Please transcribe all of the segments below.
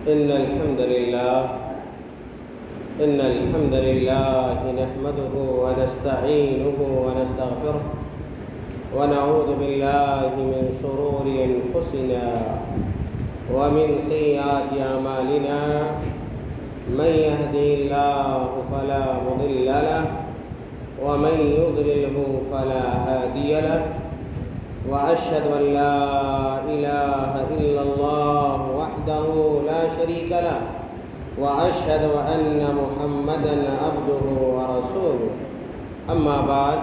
إن الحمد لله نحمده ونستعينه ونستغفره ونعوذ بالله من شرور أنفسنا ومن سيئات أعمالنا من يهده الله فلا مضل له ومن يضلله فلا هادي له وأشهد أن لا إله إلا الله وحده لا شريك له وأشهد أن محمدًا عبده ورسوله أما بعد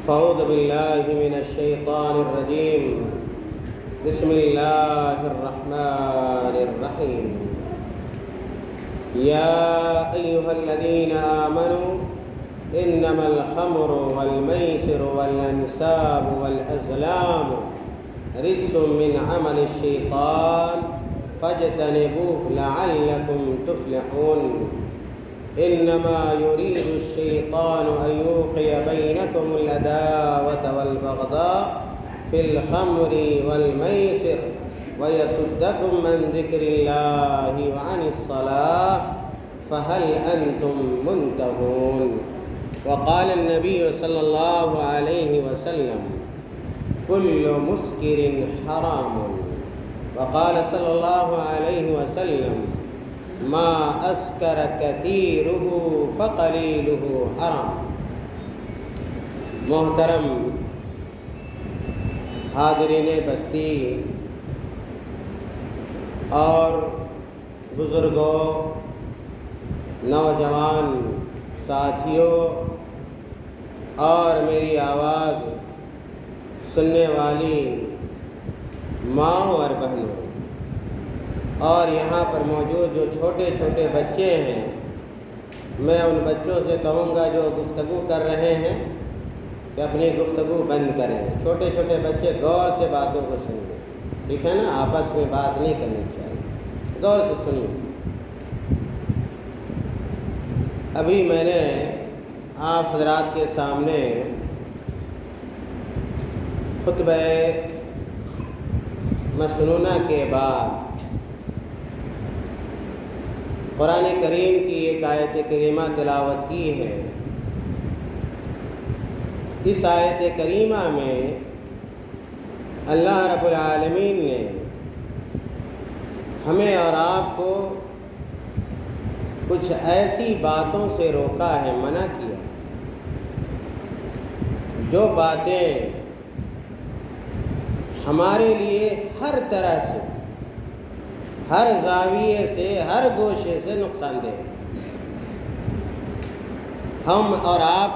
فأعوذ بالله من الشيطان الرجيم بسم الله الرحمن الرحيم يا أيها الذين آمنوا إنما الخمر والميسر والأنساب والأزلام رجس من عمل الشيطان فاجتنبوه لعلكم تفلحون إنما يريد الشيطان أن يوقع بينكم العداوة والبغضاء في الخمر والميسر ويصدكم عن ذكر الله وعن الصلاة فهل أنتم منتهون وقال النبي صلى الله عليه وسلم كل مسكر حرام وقال صلى الله عليه وسلم ما أسكر كثيره فقليله حرام۔ محترم حاضرین بستی اور بزرگوں، نوجوان ساتھیوں اور میری آواز سننے والی ماؤں اور بہنوں، اور یہاں پر موجود جو چھوٹے چھوٹے بچے ہیں، میں ان بچوں سے کہوں گا جو گفتگو کر رہے ہیں کہ اپنی گفتگو بند کریں۔ چھوٹے چھوٹے بچے غور سے باتوں کو سنیں، ٹھیک ہے نا؟ آپس میں بات نہیں کرنی چاہیے، غور سے سنیں۔ ابھی میں نے آپ حضرات کے سامنے خطبہ مسنونہ کے بعد قرآن کریم کی ایک آیت کریمہ تلاوت کی ہے۔ اس آیت کریمہ میں اللہ رب العالمین نے ہمیں اور آپ کو کچھ ایسی باتوں سے روکا ہے، منع کیا ہے، جو باتیں ہمارے لیے ہر طرح سے، ہر زاویے سے، ہر گوشے سے نقصان دہ ہیں۔ ہم اور آپ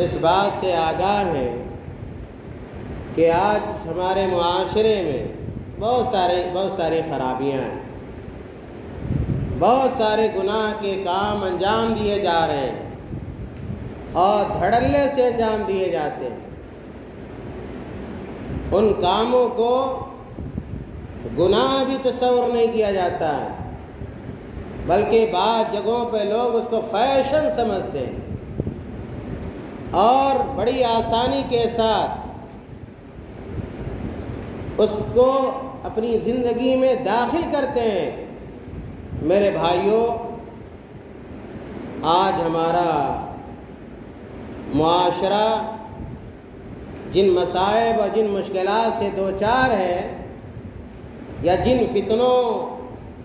اس بات سے آگاہ ہیں کہ آج ہمارے معاشرے میں بہت ساری خرابیاں ہیں، بہت سارے گناہ کے کام انجام دیے جا رہے ہیں اور دھڑلے سے انجام دیے جاتے ہیں۔ ان کاموں کو گناہ بھی تصور نہیں کیا جاتا ہے، بلکہ بعض جگہوں پہ لوگ اس کو فیشن سمجھتے ہیں اور بڑی آسانی کے ساتھ اس کو اپنی زندگی میں داخل کرتے ہیں۔ میرے بھائیوں، آج ہمارا معاشرہ جن مصائب اور جن مشکلات سے دوچار ہے یا جن فتنوں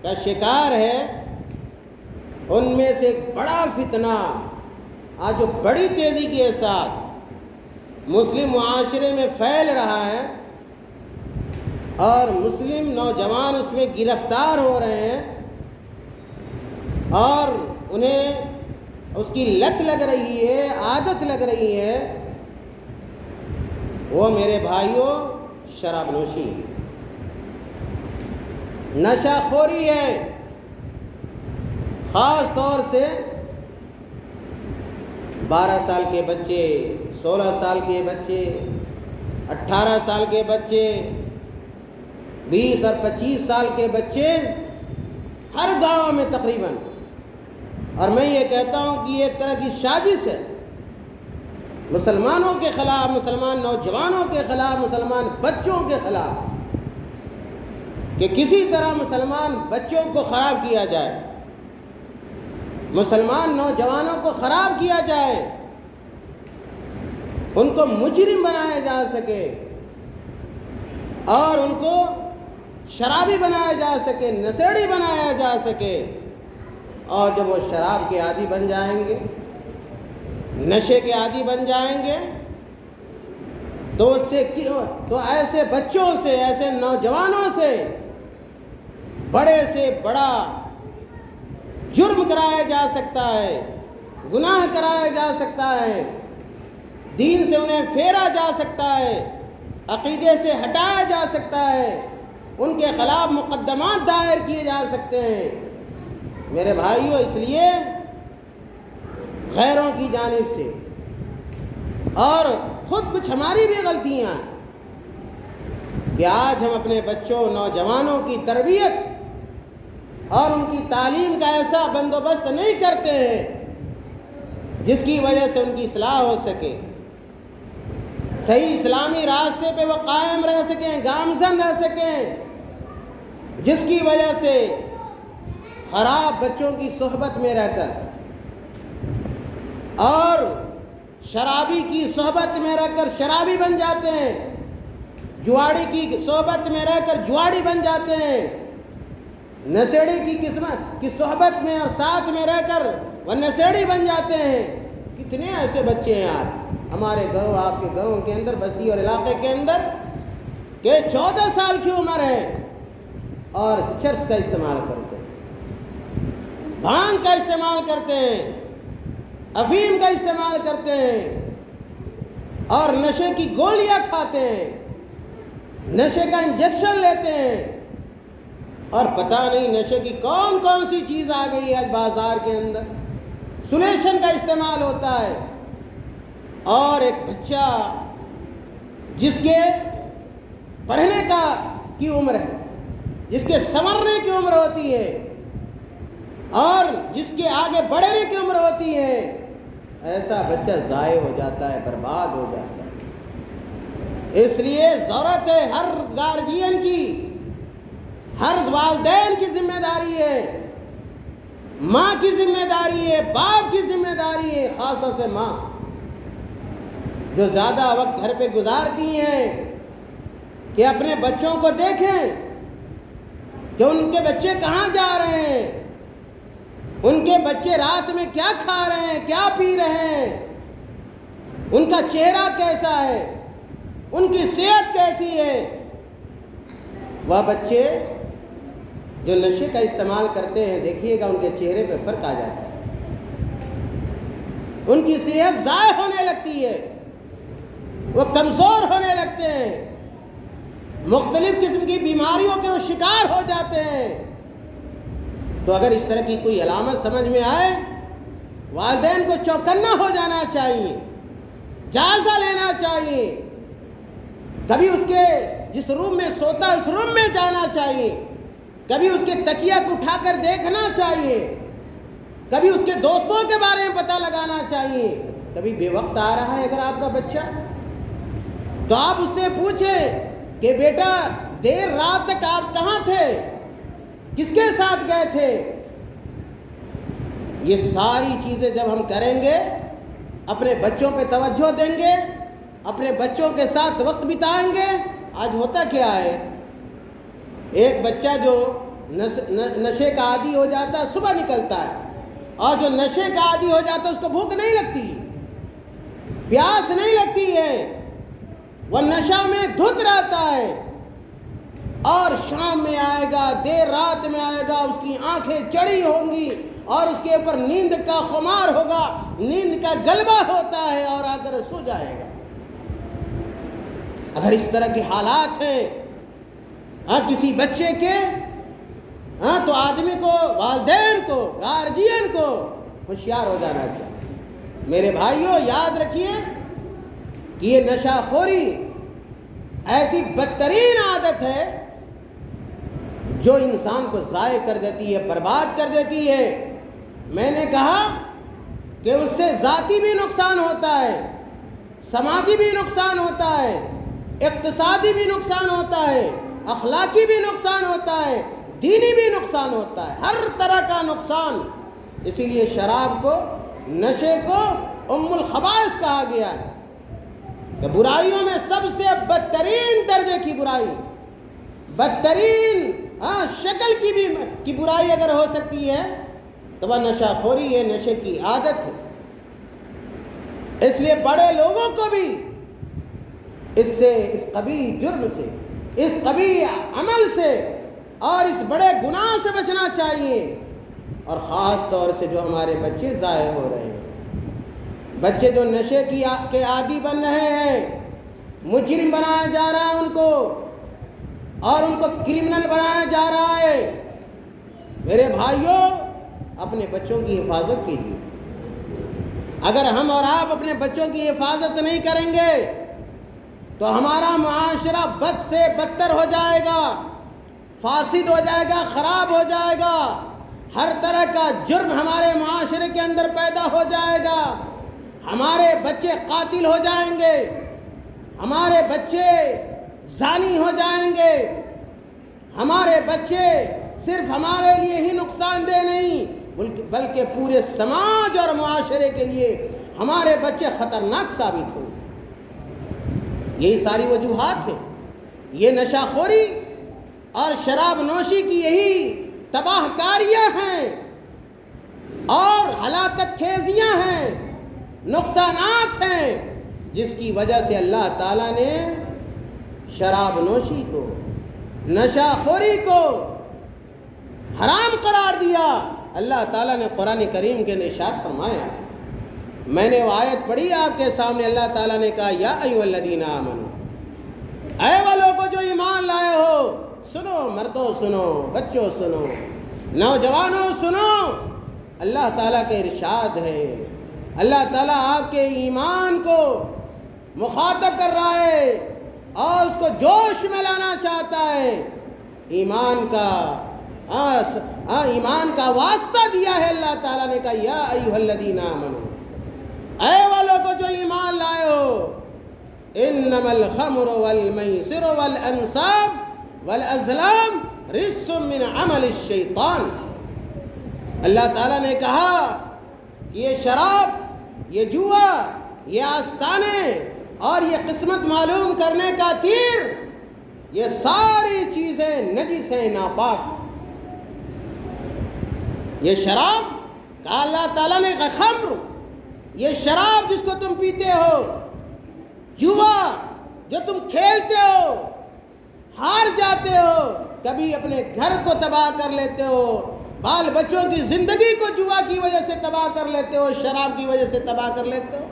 کا شکار ہے، ان میں سے ایک بڑا فتنہ آج جو بڑی تیزی کے ساتھ مسلم معاشرے میں پھیل رہا ہے اور مسلم نوجوان اس میں گرفتار ہو رہے ہیں اور انہیں اس کی لت لگ رہی ہے، عادت لگ رہی ہے، وہ میرے بھائیوں شراب نوشی، نشہ خوری ہے۔ خاص طور سے 12 سال کے بچے، 16 سال کے بچے، 18 سال کے بچے، 20 اور 25 سال کے بچے ہر گاؤں میں تقریباً، اور میں یہ کہتا ہوں کہ یہ ایک طرح کی سازش ہے مسلمانوں کے خلاف، مسلمان نوجوانوں کے خلاف، مسلمان بچوں کے خلاف۔ کہ کسی طرح مسلمان بچوں کو خراب کیا جائے، مسلمان نوجوانوں کو خراب کیا جائے، ان کو مجرم بنایا جا سکے اور ان کو شرابی بنایا جا سکے، نشیڑی بنایا جا سکے، اور جب وہ شراب کے عادی بن جائیں گے، نشے کے عادی بن جائیں گے، تو ایسے بچوں سے، ایسے نوجوانوں سے بڑے سے بڑا جرم کرایا جا سکتا ہے، گناہ کرایا جا سکتا ہے، دین سے انہیں پھیرا جا سکتا ہے، عقیدے سے ہٹایا جا سکتا ہے، ان کے خلاف مقدمات دائر کیے جا سکتے ہیں۔ میرے بھائیوں، اس لیے غیروں کی جانب سے اور خود کچھ ہماری بھی غلطیاں ہیں کہ آج ہم اپنے بچوں، نوجوانوں کی تربیت اور ان کی تعلیم کا ایسا بندوبست نہیں کرتے ہیں جس کی وجہ سے ان کی اصلاح ہو سکے، صحیح اسلامی راستے پہ وہ قائم رہ سکیں، گامزن رہ سکیں، جس کی وجہ سے خراب بچوں کی صحبت میں رہ کر اور شرابی کی صحبت میں رہ کر شرابی بن جاتے ہیں، جواڑی کی صحبت میں رہ کر جواڑی بن جاتے ہیں، نشیڑی کی قسمت کی صحبت میں اور ساتھ میں رہ کر وہ نشیڑی بن جاتے ہیں۔ کتنے ایسے بچے ہیں آج ہمارے گھروں، آپ کے گھروں کے اندر، بستی اور علاقے کے اندر، کہ 14 سال کی عمر ہے اور چرس کا استعمال کرتے ہیں، بھانگ کا استعمال کرتے ہیں، افیم کا استعمال کرتے ہیں اور نشے کی گولیاں کھاتے ہیں، نشے کا انجیکشن لیتے ہیں، اور پتہ نہیں نشے کی کون کون سی چیز آ گئی ہے آج بازار کے اندر، سولیشن کا استعمال ہوتا ہے۔ اور ایک بچہ جس کے پڑھنے کی عمر ہے، جس کے سنورنے کی عمر ہوتی ہے اور جس کے آگے بڑھنے کی عمر ہوتی ہے، ایسا بچہ ضائع ہو جاتا ہے، برباد ہو جاتا ہے۔ اس لیے ضرورت ہے ہر گارجین کی، ہر والدین کی ذمہ داری ہے، ماں کی ذمہ داری ہے، باپ کی ذمہ داری ہے، خاص طور سے ماں جو زیادہ وقت گھر پہ گزارتی ہیں، کہ اپنے بچوں کو دیکھیں کہ ان کے بچے کہاں جا رہے ہیں، ان کے بچے رات میں کیا کھا رہے ہیں، کیا پی رہے ہیں، ان کا چہرہ کیسا ہے، ان کی صحت کیسی ہے۔ وہ بچے جو نشے کا استعمال کرتے ہیں، دیکھیے گا ان کے چہرے پہ فرق آ جاتا ہے، ان کی صحت ضائع ہونے لگتی ہے، وہ کمزور ہونے لگتے ہیں، مختلف قسم کی بیماریوں کے وہ شکار ہو جاتے ہیں۔ تو اگر اس طرح کی کوئی علامت سمجھ میں آئے، والدین کو چوکنا ہو جانا چاہیے، جائزہ لینا چاہیے، کبھی اس کے جس روم میں سوتا ہے اس روم میں جانا چاہیے، کبھی اس کے تکیہ کو اٹھا کر دیکھنا چاہیے، کبھی اس کے دوستوں کے بارے میں پتہ لگانا چاہیے۔ کبھی بے وقت آ رہا ہے اگر آپ کا بچہ، تو آپ اس سے پوچھیں کہ بیٹا دیر رات تک آپ کہاں تھے، کس کے ساتھ گئے تھے۔ یہ ساری چیزیں جب ہم کریں گے، اپنے بچوں پہ توجہ دیں گے، اپنے بچوں کے ساتھ وقت بتائیں گے۔ آج ہوتا کیا ہے، ایک بچہ جو نشے کا عادی ہو جاتا ہے صبح نکلتا ہے، اور جو نشے کا عادی ہو جاتا ہے اس کو بھوک نہیں لگتی، پیاس نہیں لگتی ہے، وہ نشہ میں دھت رہتا ہے، اور شام میں آئے گا، دیر رات میں آئے گا، اس کی آنکھیں چڑی ہوں گی اور اس کے اوپر نیند کا خمار ہوگا، نیند کا غلبہ ہوتا ہے اور آ کر سو جائے گا۔ اگر اس طرح کے حالات ہیں کسی بچے کے، تو آدمی کو، والدین کو، گارجین کو ہوشیار ہو جانا چاہیے۔ میرے بھائیوں، یاد رکھیے کہ یہ نشہ خوری ایسی بدترین عادت ہے جو انسان کو ضائع کر دیتی ہے، برباد کر دیتی ہے۔ میں نے کہا کہ اس سے ذاتی بھی نقصان ہوتا ہے، سماجی بھی نقصان ہوتا ہے، اقتصادی بھی نقصان ہوتا ہے، اخلاقی بھی نقصان ہوتا ہے، دینی بھی نقصان ہوتا ہے، ہر طرح کا نقصان۔ اسی لیے شراب کو، نشے کو ام الخبائث کہا گیا ہے کہ برائیوں میں سب سے بدترین درجے کی برائی، بدترین شکل کی برائی اگر ہو سکتی ہے تو وہ نشہ خوری ہے، نشے کی عادت ہے۔ اس لیے بڑے لوگوں کو بھی اس قبیح جرم سے، اس قبیح عمل سے اور اس بڑے گناہ سے بچنا چاہیے، اور خاص طور سے جو ہمارے بچے ضائع ہو رہے ہیں، بچے جو نشے کے عادی بن رہے ہیں، مجرم بنایا جا رہا ہے ان کو، اور ان کو کرمنل بنایا جا رہا ہے۔ میرے بھائیوں، اپنے بچوں کی حفاظت کیجیے۔ اگر ہم اور آپ اپنے بچوں کی حفاظت نہیں کریں گے تو ہمارا معاشرہ بد سے بدتر ہو جائے گا، فاسد ہو جائے گا، خراب ہو جائے گا، ہر طرح کا جرم ہمارے معاشرے کے اندر پیدا ہو جائے گا، ہمارے بچے قاتل ہو جائیں گے، ہمارے بچے زانی ہو جائیں گے، ہمارے بچے صرف ہمارے لیے ہی نقصان دہ نہیں بلکہ پورے سماج اور معاشرے کے لیے ہمارے بچے خطرناک ثابت ہوں۔ یہی ساری وجوہات ہیں، یہ نشہ خوری اور شراب نوشی کی یہی تباہ کاریاں ہیں اور ہلاکت خیزیاں ہیں، نقصانات ہیں، جس کی وجہ سے اللہ تعالیٰ نے شراب نوشی کو، نشہ خوری کو حرام قرار دیا۔ اللہ تعالیٰ نے قرآن کریم کے ارشاد فرمایا، میں نے وہ آیت پڑھی آپ کے سامنے، اللہ تعالیٰ نے کہا یا ایھا الذین آمنوا، اے وہ لوگوں جو ایمان لائے ہو، سنو، مردوں سنو، بچوں سنو، نوجوانوں سنو، اللہ تعالیٰ کے ارشاد ہے، اللہ تعالیٰ آپ کے ایمان کو مخاطب کر رہا ہے اور اس کو جوش میں لانا چاہتا ہے، ایمان کا واسطہ دیا ہے۔ اللہ تعالیٰ نے کہا یا ایھا الذین آمنوا، اے وہ لوگوں جو ایمان لائے ہو، انما الخمر والمیسر والانصاب والازلام رجس من عمل الشیطان۔ اللہ تعالیٰ نے کہا کہ یہ شراب، یہ جوا، یہ آستانے اور یہ قسمت معلوم کرنے کا تیر، یہ ساری چیزیں نجس ہیں، ناپاک۔ یہ شراب کہا اللہ تعالیٰ نے کہا خمر، یہ شراب جس کو تم پیتے ہو، جوا جو تم کھیلتے ہو، ہار جاتے ہو، کبھی اپنے گھر کو تباہ کر لیتے ہو، بال بچوں کی زندگی کو جوا کی وجہ سے تباہ کر لیتے ہو، شراب کی وجہ سے تباہ کر لیتے ہو۔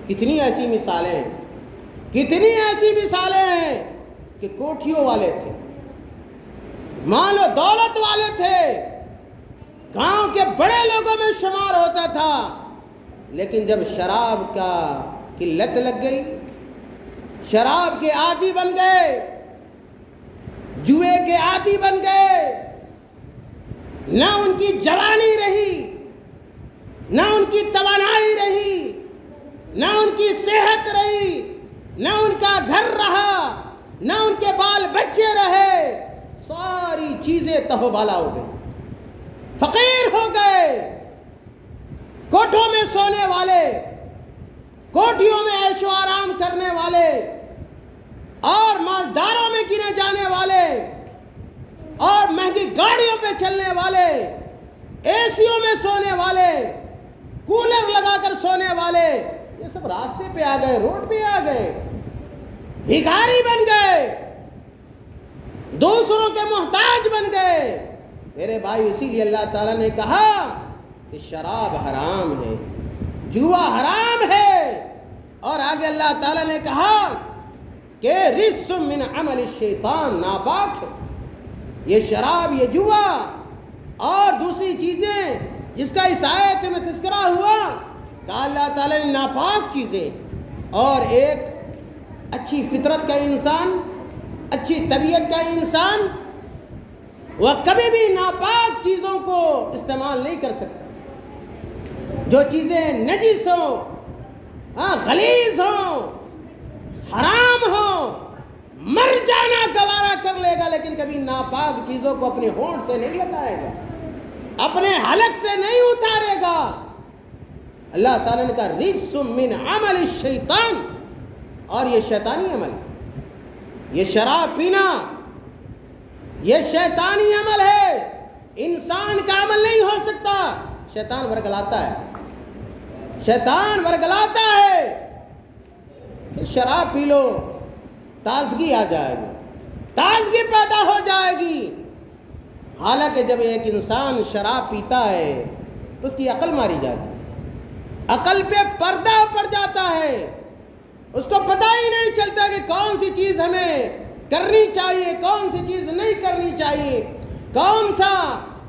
کتنی ایسی مثالیں ہیں، کتنی ایسی مثالیں ہیں کہ کوٹھیوں والے تھے، مال و دولت والے تھے، گاؤں کے بڑے لوگوں میں شمار ہوتا تھا، لیکن جب شراب کی لت لگ گئی، شراب کے عادی بن گئے، جوئے کے عادی بن گئے، نہ ان کی جوانی رہی، نہ ان کی توانائی رہی، نہ ان کی صحت رہی، نہ ان کا گھر رہا، نہ ان کے بال بچے رہے، ساری چیزیں تہو بالا ہو گئی، فقیر ہو گئے، کوٹھوں میں سونے والے، کوٹھیوں میں عیش و آرام کرنے والے اور مالداروں میں گنے جانے والے اور مہنگی گاڑیوں پہ چلنے والے، اے سیوں میں سونے والے، کولر لگا کر سونے والے، یہ سب راستے پہ آ گئے، روڈ پہ آ گئے، بھکاری بن گئے، دوسروں کے محتاج بن گئے۔ میرے بھائی، اسی لیے اللہ تعالیٰ نے کہا کہ شراب حرام ہے، جوا حرام ہے، اور آگے اللہ تعالیٰ نے کہا کہ رجس من عمل الشیطان، ناپاک ہے یہ شراب، یہ جوا اور دوسری چیزیں جس کا اس آیت میں تذکرہ ہوا، کہا اللہ تعالیٰ نے ناپاک چیزیں، اور ایک اچھی فطرت کا انسان، اچھی طبیعت کا انسان، وہ کبھی بھی ناپاک چیزوں کو استعمال نہیں کر سکتا۔ جو چیزیں نجس ہوں، غلیظ ہوں، حرام ہوں، مر جانا گوارا کر لے گا، لیکن کبھی ناپاک چیزوں کو اپنے ہونٹ سے نہیں لگائے گا، اپنے حلق سے نہیں اتارے گا۔ اللہ تعالیٰ نے کہا رجس من عمل الشیطان، اور یہ شیطانی عمل ہے، یہ شراب پینا یہ شیطانی عمل ہے، انسان کا عمل نہیں ہو سکتا۔ شیطان ورگلاتا ہے، شیطان ورگلاتا ہے کہ شراب پی لو تازگی آ جائے گی، تازگی پیدا ہو جائے گی۔ حالانکہ جب ایک انسان شراب پیتا ہے اس کی عقل ماری جاتی ہے، عقل پہ پردہ پڑ جاتا ہے، اس کو پتہ ہی نہیں چلتا کہ کون سی چیز ہمیں کرنی چاہیے، کون سی چیز نہیں کرنی چاہیے، کون سا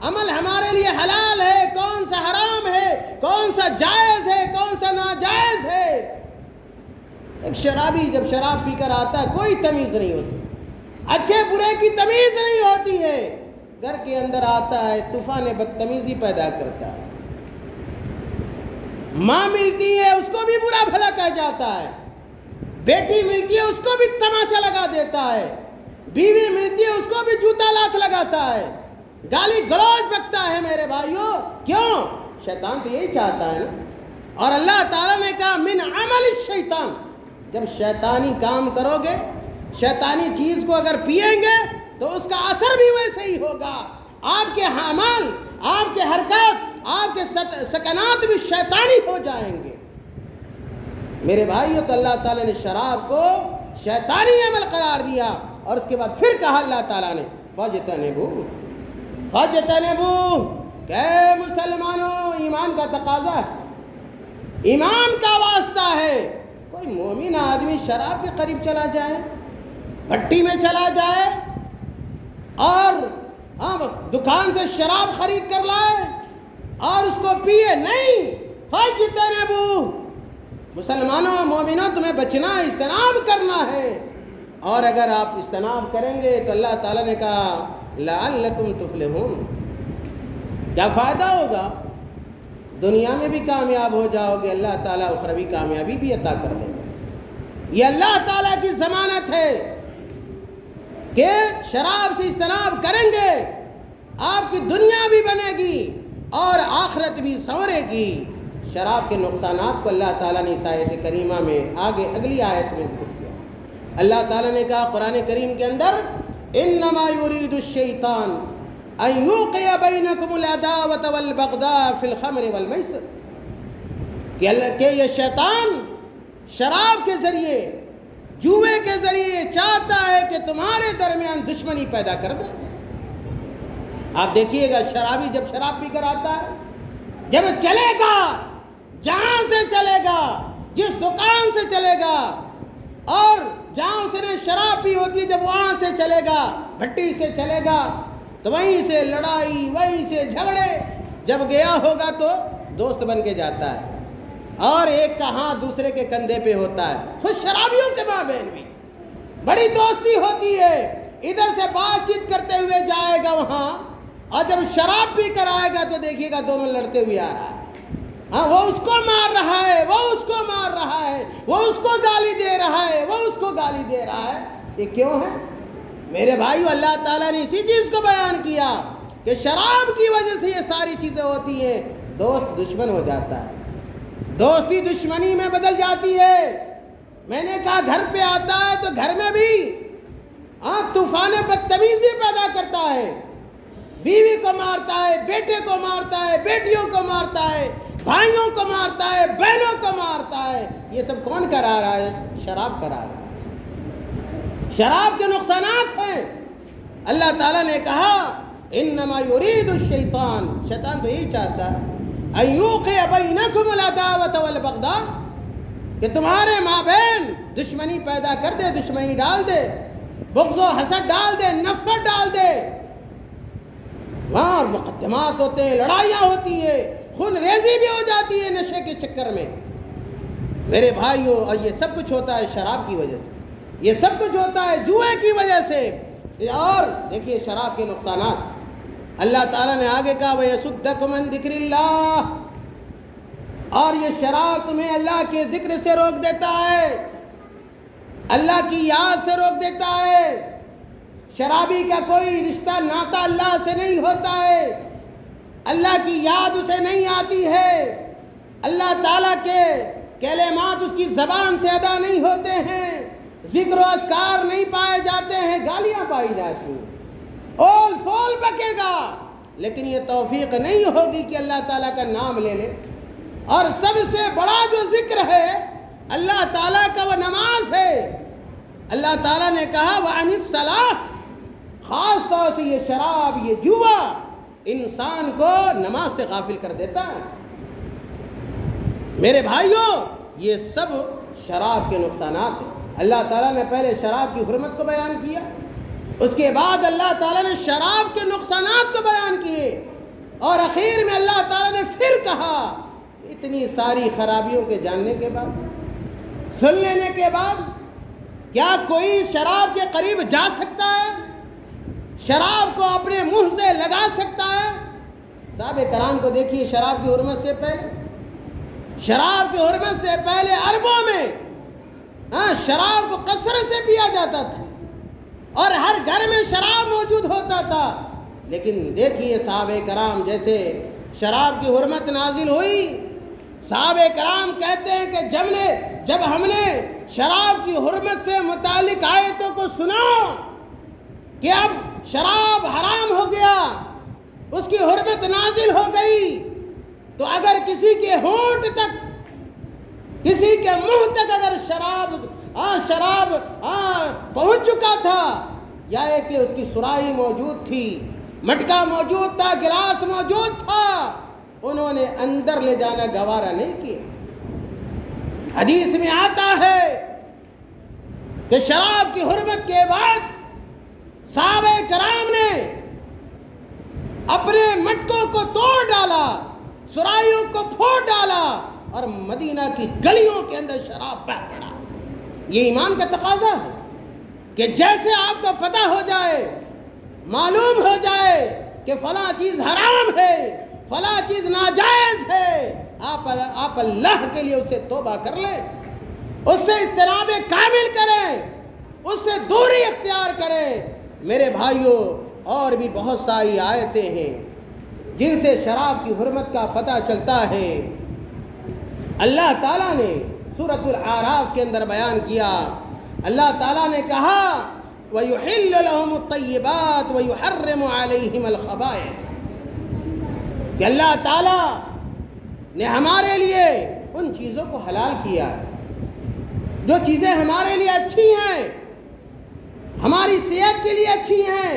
عمل ہمارے لیے حلال ہے، کون سا حرام ہے، کون سا جائز ہے، کون سا ناجائز ہے۔ ایک شرابی جب شراب پی کر آتا ہے کوئی تمیز نہیں ہوتی، اچھے برے کی تمیز نہیں ہوتی ہے، گھر کے اندر آتا ہے طوفان بدتمیزی پیدا کرتا ہے، ماں ملتی ہے اس کو بھی برا بھلا کہہ جاتا ہے، بیٹی ملتی ہے اس کو بھی تماچا لگا دیتا ہے، بیوی ملتی ہے اس کو بھی جوتا لات لگاتا ہے، گالی گلوچ بکتا ہے۔ میرے بھائیوں کیوں؟ شیطان تو یہی چاہتا ہے نا۔ اور اللہ تعالیٰ نے کہا من عمل الشیطان، جب شیطانی کام کرو گے، شیطانی چیز کو اگر پئیں گے تو اس کا اثر بھی ویسے ہی ہوگا، آپ کے اعمال، آپ کے حرکات، آپ کے سکنات بھی شیطانی ہو جائیں گے۔ میرے بھائیوں تو اللہ تعالیٰ نے شراب کو شیطانی عمل قرار دیا، اور اس کے بعد پھر کہا اللہ تعالیٰ نے فَاجْتَنِبُوهُ فَاجْتَنِبُوهُ، کہ مسلمانوں ایمان کا تقاضا ہے، ایمان کا واسطہ ہے۔ کوئی مومن آدمی شراب کے قریب چلا جائے، بھٹی میں چلا جائے اور دکان سے شراب خرید کر لائے اور اس کو پیے، نہیں، فَاجْتَنِبُوهُ، مسلمانوں مومنوں تمہیں بچنا، اجتناب کرنا ہے، اور اگر آپ اجتناب کریں گے تو اللہ تعالیٰ نے کہا لعلکم تفلحون، کیا فائدہ ہوگا؟ دنیا میں بھی کامیاب ہو جاؤ گے، اللہ تعالیٰ اخروی کامیابی بھی عطا کر دے گا۔ یہ اللہ تعالیٰ کی ضمانت ہے کہ شراب سے اجتناب کریں گے، آپ کی دنیا بھی بنے گی اور آخرت بھی سنورے گی۔ شراب کے نقصانات کو اللہ تعالیٰ نے اس آیت کریمہ میں آگے اگلی آیت میں ذکر کیا۔ اللہ تعالیٰ نے کہا قرآن کریم کے اندر انما یرید الشیطان ان یوقع بینکم العداوۃ والبغضاء فی الخمر والمیسر، کہ یہ شیطان شراب کے ذریعے، جوے کے ذریعے چاہتا ہے کہ تمہارے درمیان دشمنی پیدا کر دے۔ آپ دیکھیے گا شرابی جب شراب پی کر آتا ہے، جب چلے گا، جہاں سے چلے گا، جس دکان سے چلے گا، اور جہاں اس نے شراب پی ہوتی ہے جب وہاں سے چلے گا، بھٹی سے چلے گا، تو وہیں سے لڑائی، وہیں سے جھگڑے، جب گیا ہوگا تو دوست بن کے جاتا ہے، اور ایک کا ہاتھ دوسرے کے کندھے پہ ہوتا ہے۔ خود شرابیوں کے مابین بھی بڑی دوستی ہوتی ہے، ادھر سے بات چیت کرتے ہوئے جائے گا وہاں، اور جب شراب پی کر آئے گا تو دیکھیے گا دونوں لڑتے ہوئے آ رہا ہے، ہاں وہ اس کو مار رہا ہے، وہ اس کو مار رہا ہے، وہ اس کو گالی دے رہا ہے، وہ اس کو گالی دے رہا ہے۔ یہ کیوں ہے؟ میرے بھائیو اللہ تعالیٰ نے اسی چیز کو بیان کیا کہ شراب کی وجہ سے یہ ساری چیزیں ہوتی ہیں، دوست دشمن ہو جاتا ہے، دوستی دشمنی میں بدل جاتی ہے۔ میں نے کہا گھر پہ آتا ہے تو گھر میں بھی طوفان بدتمیزی پیدا کرتا ہے، بیوی کو مارتا ہے، بیٹے کو مارتا ہے، بیٹیوں کو مارتا ہے، بھائیوں کو مارتا ہے، بہنوں کو مارتا ہے۔ یہ سب کون کرا رہا ہے؟ شراب کرا رہا ہے۔ شراب کے نقصانات ہیں۔ اللہ تعالیٰ نے کہا انما یرید الشیطان، شیطان تو یہی چاہتا ہے ان یوقع بینکم العداوۃ والبغضاء، کہ تمہارے مابین دشمنی پیدا کر دے، دشمنی ڈال دے، بغض و حسد ڈال دے، نفرت ڈال دے۔ وہاں مقدمات ہوتے ہیں، لڑائیاں ہوتی ہیں، خون ریزی بھی ہو جاتی ہے نشے کے چکر میں۔ میرے بھائیوں، اور یہ سب کچھ ہوتا ہے شراب کی وجہ سے، یہ سب کچھ ہوتا ہے جوئے کی وجہ سے۔ اور دیکھیے شراب کے نقصانات، اللہ تعالیٰ نے آگے کہا وَيَصُدَّكُمْ عَنْ ذِكْرِ اللَّهِ، اور یہ شراب تمہیں اللہ کے ذکر سے روک دیتا ہے۔ اللہ کی یاد سے روک دیتا ہے۔ شرابی کا کوئی رشتہ ناتا اللہ سے نہیں ہوتا ہے، اللہ کی یاد اسے نہیں آتی ہے، اللہ تعالیٰ کے کلمات اس کی زبان سے ادا نہیں ہوتے ہیں، ذکر و اذکار نہیں پائے جاتے ہیں، گالیاں پائی جاتی ہیں، اول فول بکے گا، لیکن یہ توفیق نہیں ہوگی کہ اللہ تعالیٰ کا نام لے لے۔ اور سب سے بڑا جو ذکر ہے اللہ تعالیٰ کا وہ نماز ہے۔ اللہ تعالیٰ نے کہا وَعَنِ الصَّلَاةِ، خاص طور سے یہ شراب، یہ جوا انسان کو نماز سے غافل کر دیتا ہے۔ میرے بھائیوں، یہ سب شراب کے نقصانات ہیں۔ اللہ تعالیٰ نے پہلے شراب کی حرمت کو بیان کیا، اس کے بعد اللہ تعالیٰ نے شراب کے نقصانات کو بیان کیے، اور آخر میں اللہ تعالیٰ نے پھر کہا کہ اتنی ساری خرابیوں کے جاننے کے بعد، سن لینے کے بعد، کیا کوئی شراب کے قریب جا سکتا ہے؟ شراب کو اپنے منہ سے لگا سکتا ہے؟ صحابہ کرام کو دیکھیے، شراب کی حرمت سے پہلے، شراب کی حرمت سے پہلے عربوں میں شراب کو کثرت سے پیا جاتا تھا، اور ہر گھر میں شراب موجود ہوتا تھا۔ لیکن دیکھیے صحابہ کرام، جیسے شراب کی حرمت نازل ہوئی، صحابہ کرام کہتے ہیں کہ جب ہم نے شراب کی حرمت سے متعلق آیتوں کو سنا کہ اب شراب حرام ہو گیا، اس کی حرمت نازل ہو گئی، تو اگر کسی کے ہونٹ تک، کسی کے منہ تک اگر شراب پہنچ چکا تھا، یا کہ اس کی سرائی موجود تھی، مٹکا موجود تھا، گلاس موجود تھا، انہوں نے اندر لے جانا گوارا نہیں کیا۔ حدیث میں آتا ہے کہ شراب کی حرمت کے بعد صحابہ کرام نے اپنے مٹکوں کو توڑ ڈالا، سرائیوں کو پھوڑ ڈالا، اور مدینہ کی گلیوں کے اندر شراب بہہ پڑا۔ یہ ایمان کا تقاضا ہے کہ جیسے آپ کو پتہ ہو جائے، معلوم ہو جائے کہ فلاں چیز حرام ہے، فلاں چیز ناجائز ہے، آپ اللہ کے لیے اس سے توبہ کر لیں، اس سے اجتناب کامل کریں، اس سے دوری اختیار کریں۔ میرے بھائیوں، اور بھی بہت ساری آیتیں ہیں جن سے شراب کی حرمت کا پتہ چلتا ہے۔ اللہ تعالیٰ نے سورۃ الاعراف کے اندر بیان کیا، اللہ تعالیٰ نے کہا وَيُحِلُّ لَهُمُ الطَّيِّبَاتِ وَيُحَرِّمُ عَلَيْهِمَ الْخَبَائِثَ، کہ اللہ تعالیٰ نے ہمارے لیے ان چیزوں کو حلال کیا جو چیزیں ہمارے لیے اچھی ہیں، ہماری صحت کے لیے اچھی ہیں،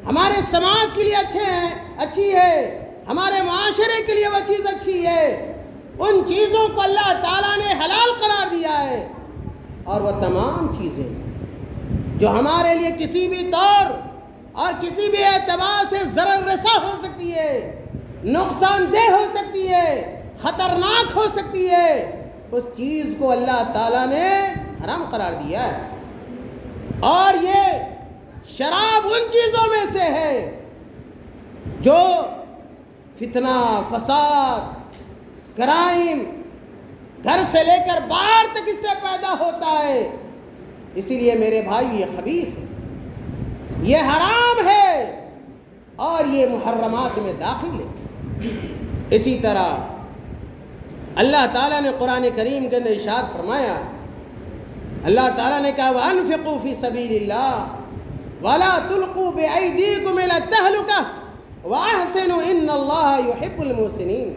ہمارے سماج کے لیے اچھی ہے، ہمارے معاشرے کے لیے وہ چیز اچھی ہے، ان چیزوں کو اللہ تعالیٰ نے حلال قرار دیا ہے۔ اور وہ تمام چیزیں جو ہمارے لیے کسی بھی طور اور کسی بھی اعتبار سے ضرر رساں ہو سکتی ہے، نقصان دہ ہو سکتی ہے، خطرناک ہو سکتی ہے، اس چیز کو اللہ تعالیٰ نے حرام قرار دیا ہے۔ اور یہ شراب ان چیزوں میں سے ہے جو فتنہ، فساد، کرائم گھر سے لے کر باہر تک اس سے پیدا ہوتا ہے۔ اسی لیے میرے بھائی، یہ خبیث ہے، یہ حرام ہے، اور یہ محرمات میں داخل ہے۔ اسی طرح اللہ تعالیٰ نے قرآن کریم کے اندر ارشاد فرمایا، اللہ تعالیٰ نے کہا وَأَنفِقُوا فِي سَبِيلِ اللَّهِ وَلَا تُلْقُوا بِأَيْدِيكُمْ إِلَى التَّهْلُكَةِ وَأَحْسِنُوا إِنَّ اللَّهَ يُحِبُّ الْمُحْسِنِينَ۔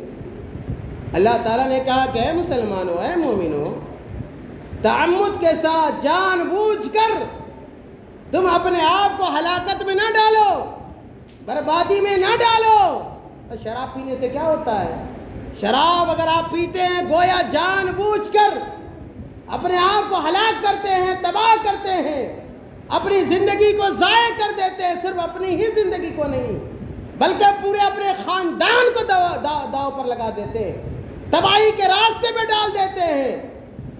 اللہ تعالیٰ نے کہا کہ اے مسلمانوں، اے مومنوں، تعمد کے ساتھ جان بوجھ کر تم اپنے آپ کو ہلاکت میں نہ ڈالو، بربادی میں نہ ڈالو۔ شراب پینے سے کیا ہوتا ہے؟ شراب اگر آپ پیتے ہیں گویا جان بوجھ کر اپنے آپ کو ہلاک کرتے ہیں، تباہ کرتے ہیں، اپنی زندگی کو ضائع کر دیتے ہیں۔ صرف اپنی ہی زندگی کو نہیں بلکہ پورے اپنے خاندان کو داؤ پر لگا دیتے ہیں، تباہی کے راستے پہ ڈال دیتے ہیں۔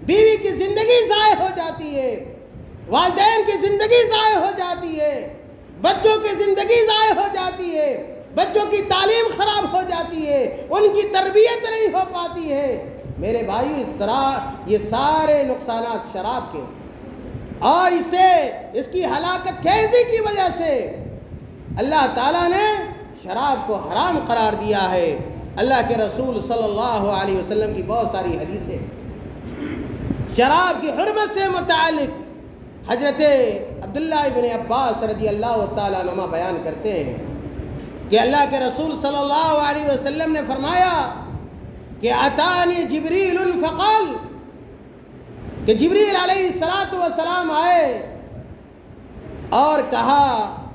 بیوی کی زندگی ضائع ہو جاتی ہے، والدین کی زندگی ضائع ہو جاتی ہے، بچوں کی زندگی ضائع ہو جاتی ہے، بچوں کی تعلیم خراب ہو جاتی ہے، ان کی تربیت نہیں ہو پاتی ہے۔ میرے بھائی، اس طرح یہ سارے نقصانات شراب کے، اور اس کی ہلاکت خیزی کی وجہ سے اللہ تعالیٰ نے شراب کو حرام قرار دیا ہے۔ اللہ کے رسول صلی اللہ علیہ وسلم کی بہت ساری حدیثیں شراب کی حرمت سے متعلق حضرت عبداللہ ابن عباس رضی اللہ تعالیٰ عنہما بیان کرتے ہیں کہ اللہ کے رسول صلی اللہ علیہ وسلم نے فرمایا کہ اتانی جبریل فقال، کہ جبریل علیہ السلام آئے اور کہا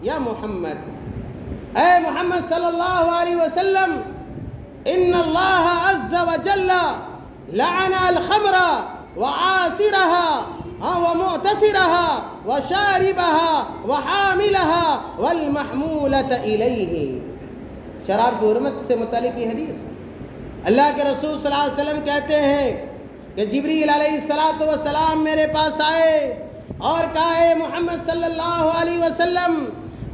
یا محمد، اے محمد صلی اللہ علیہ وسلم، ان اللہ عز وجل لعن الخمر وعاصرها ومعتصرها وشاربها وحاملها والمحمولة الیہ۔ شراب کی حرمت سے متعلق یہ حدیث اللہ کے رسول صلی اللہ علیہ وسلم کہتے ہیں کہ جبریل علیہ السلام میرے پاس آئے اور کہا اے محمد صلی اللہ علیہ وسلم،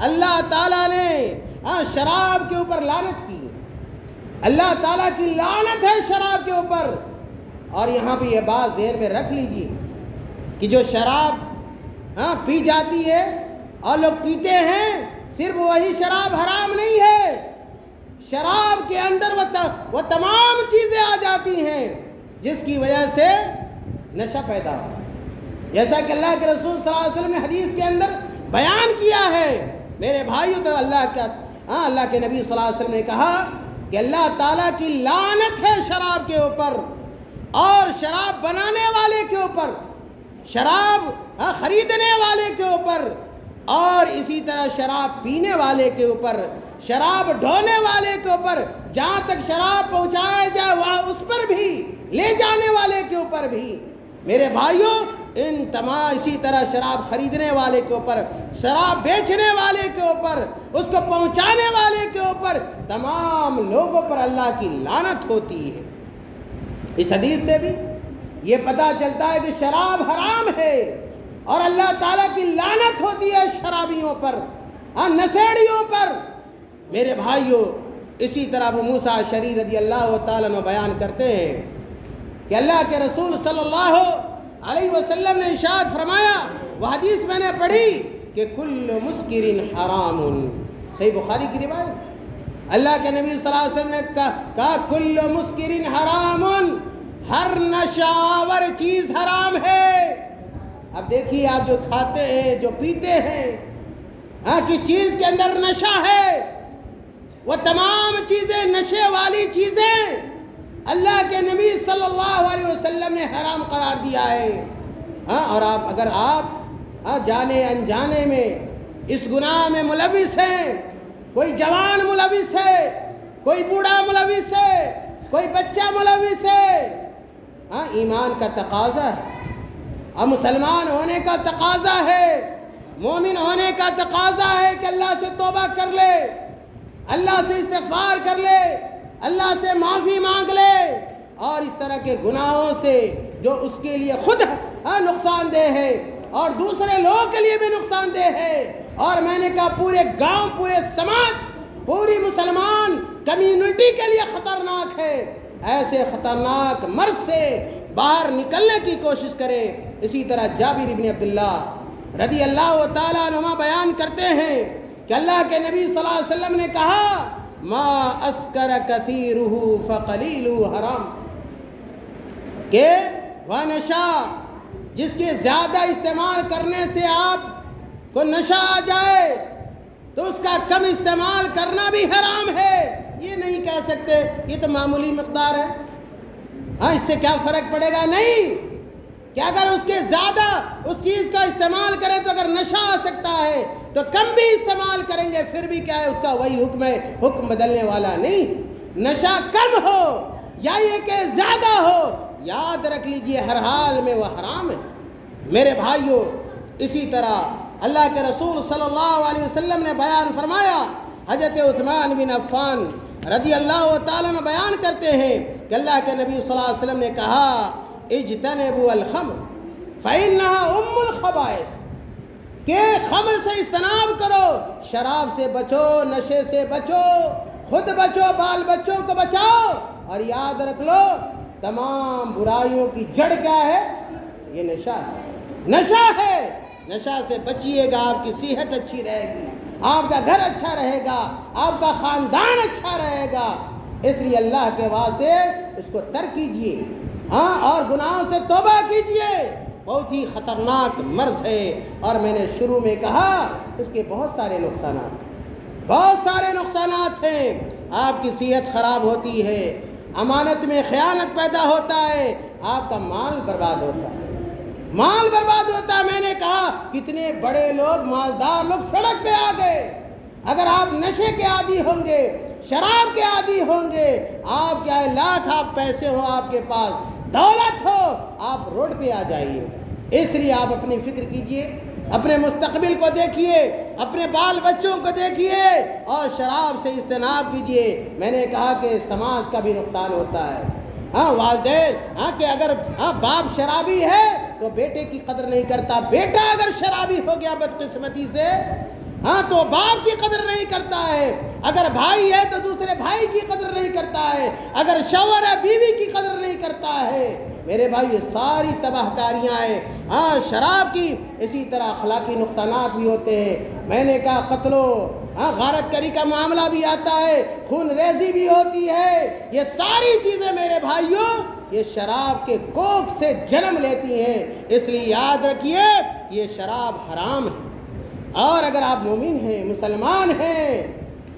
اللہ تعالیٰ نے شراب کے اوپر لعنت کی، اللہ تعالیٰ کی لعنت ہے شراب کے اوپر۔ اور یہاں بھی یہ بات ذہن میں رکھ لیجیے کہ جو شراب پی جاتی ہے اور لوگ پیتے ہیں، صرف وہی شراب حرام نہیں ہے، شراب کے اندر وہ تمام چیزیں آ جاتی ہیں جس کی وجہ سے نشہ پیدا ہو، جیسا کہ اللہ کے رسول صلی اللہ علیہ وسلم نے حدیث کے اندر بیان کیا ہے۔ میرے بھائیو، تو اللہ کے نبی صلی اللہ علیہ وسلم نے کہا کہ اللہ تعالیٰ کی لعنت ہے شراب کے اوپر، اور شراب بنانے والے کے اوپر، شراب خریدنے والے کے اوپر، اور اسی طرح شراب پینے والے کے اوپر، شراب ڈھونے والے کے اوپر، جہاں تک شراب پہنچایا جائے وہاں اس پر بھی، لے جانے والے کے اوپر بھی۔ میرے بھائیوں، ان تمام اسی طرح شراب خریدنے والے کے اوپر، شراب بیچنے والے کے اوپر، اس کو پہنچانے والے کے اوپر، تمام لوگوں پر اللہ کی لعنت ہوتی ہے۔ اس حدیث سے بھی یہ پتہ چلتا ہے کہ شراب حرام ہے اور اللہ تعالیٰ کی لعنت ہوتی ہے شرابیوں پر، نشیڑیوں پر۔ میرے بھائیوں، اسی طرح ابو موسیٰ اشعری رضی اللہ تعالیٰ عنہ بیان کرتے ہیں کہ اللہ کے رسول صلی اللہ علیہ وسلم نے ارشاد فرمایا، وہ حدیث میں نے پڑھی کہ کل مسکر حرام، صحیح بخاری کی روایت، اللہ کے نبی صلی اللہ علیہ وسلم نے کہا کل مسکر حرام، ہر نشاور چیز حرام ہے۔ اب دیکھیے، آپ جو کھاتے ہیں، جو پیتے ہیں، کس چیز کے اندر نشہ ہے، وہ تمام چیزیں نشے والی چیزیں اللہ کے نبی صلی اللہ علیہ وسلم نے حرام قرار دیا ہے۔ اور اگر آپ جانے انجانے میں اس گناہ میں ملوث ہیں، کوئی جوان ملوث ہے، کوئی بوڑھا ملوث ہے، کوئی بچہ ملوث ہے، ایمان کا تقاضا ہے اور مسلمان ہونے کا تقاضا ہے، مومن ہونے کا تقاضا ہے کہ اللہ سے توبہ کر لے، اللہ سے استغفار کر لے، اللہ سے معافی مانگ لے، اور اس طرح کے گناہوں سے جو اس کے لیے خود نقصان دہ ہے اور دوسرے لوگوں کے لیے بھی نقصان دہ ہے، اور میں نے کہا پورے گاؤں، پورے سماج، پوری مسلمان کمیونٹی کے لیے خطرناک ہے۔ ایسے خطرناک مرض سے باہر نکلنے کی کوشش کرے۔ اسی طرح جابر بن عبداللہ رضی اللہ تعالیٰ عنہ بیان کرتے ہیں کہ اللہ کے نبی صلی اللہ علیہ وسلم نے کہا ما اسکر کثیرہ فقلیلہ حرام، کہ وہ نشہ جس کے زیادہ استعمال کرنے سے آپ کو نشہ آ جائے تو اس کا کم استعمال کرنا بھی حرام ہے۔ یہ نہیں کہہ سکتے یہ تو معمولی مقدار ہے، اس سے کیا فرق پڑے گا، نہیں، کہ اگر اس کے زیادہ اس چیز کا استعمال کریں تو اگر نشہ آ سکتا ہے تو کم بھی استعمال کریں گے پھر بھی کیا ہے، اس کا وہی حکم ہے، حکم بدلنے والا نہیں۔ نشہ کم ہو یا یہ کہ زیادہ ہو، یاد رکھ لیجئے ہر حال میں وہ حرام ہے۔ میرے بھائیوں، اسی طرح اللہ کے رسول صلی اللہ علیہ وسلم نے بیان فرمایا، حضرت عثمان بن عفان رضی اللہ تعالیٰ نے بیان کرتے ہیں کہ اللہ کے نبی صلی اللہ علیہ وسلم نے کہا اجتنبوا الخمر فإنها ام الخبائث، کہ خمر سے اجتناب کرو، شراب سے بچو، نشے سے بچو، خود بچو، بال بچوں کو بچاؤ، اور یاد رکھ لو تمام برائیوں کی جڑ کیا ہے، یہ نشہ ہے، نشہ ہے۔ نشہ سے بچیے گا، آپ کی صحت اچھی رہے گی، آپ کا گھر اچھا رہے گا، آپ کا خاندان اچھا رہے گا۔ اس لیے اللہ کے واسطے اس کو ترک کیجئے، اور گناہوں سے توبہ کیجئے۔ بہت ہی خطرناک مرض ہے، اور میں نے شروع میں کہا اس کے بہت سارے نقصانات ہیں۔ آپ کی صحت خراب ہوتی ہے، امانت میں خیانت پیدا ہوتا ہے، آپ کا مال برباد ہوتا ہے، میں نے کہا کتنے بڑے لوگ، مالدار لوگ سڑک پہ آ گئے۔ اگر آپ نشے کے عادی ہوں گے، شراب کے عادی ہوں گے، آپ کیا لاکھ آپ پیسے ہو، آپ کے پاس دولت ہو، آپ روڈ پہ آ جائیے۔ اس لیے آپ اپنی فکر کیجئے، اپنے مستقبل کو دیکھیے، اپنے بال بچوں کو دیکھیے، اور شراب سے اجتناب کیجئے۔ میں نے کہا کہ سماج کا بھی نقصان ہوتا ہے، والدین کہ اگر باپ شرابی ہے تو بیٹے کی قدر نہیں کرتا، بیٹا اگر شرابی ہو گیا بدقسمتی سے تو باپ کی قدر نہیں کرتا ہے، اگر بھائی ہے تو دوسرے بھائی کی قدر نہیں کرتا ہے، اگر شوہر ہے بیوی کی قدر نہیں کرتا ہے۔ میرے بھائی یہ ساری تباہ کاریاں ہیں شراب کی۔ اسی طرح اخلاقی نقصانات بھی ہوتے ہیں۔ میں نے کہا قتل و غارت کری کا معاملہ بھی آتا ہے، خون ریزی بھی ہوتی ہے۔ یہ ساری چیزیں میرے بھائیوں یہ شراب کے کوکھ سے جنم لیتی ہیں۔ اس لیے یاد رکھیے یہ شراب حرام ہے، اور اگر آپ مومن ہیں، مسلمان ہیں،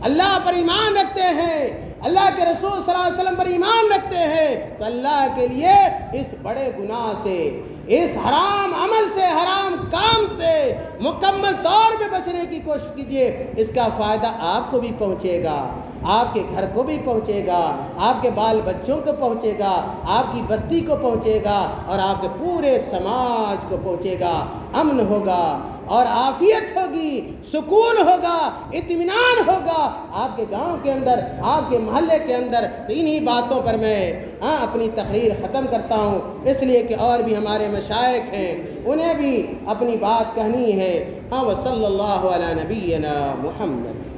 اللہ پر ایمان رکھتے ہیں، اللہ کے رسول صلی اللہ علیہ وسلم پر ایمان رکھتے ہیں، تو اللہ کے لیے اس بڑے گناہ سے، اس حرام عمل سے، حرام کام سے مکمل طور پہ بچنے کی کوشش کیجئے۔ اس کا فائدہ آپ کو بھی پہنچے گا، آپ کے گھر کو بھی پہنچے گا، آپ کے بال بچوں کو پہنچے گا، آپ کی بستی کو پہنچے گا، اور آپ کے پورے سماج کو پہنچے گا۔ امن ہوگا اور عافیت ہوگی، سکون ہوگا، اطمینان ہوگا آپ کے گاؤں کے اندر، آپ کے محلے کے اندر۔ تو انہی باتوں پر میں اپنی تقریر ختم کرتا ہوں، اس لیے کہ اور بھی ہمارے مشائخ ہیں، انہیں بھی اپنی بات کہنی ہے۔ وصلی اللہ علی نبینا محمد۔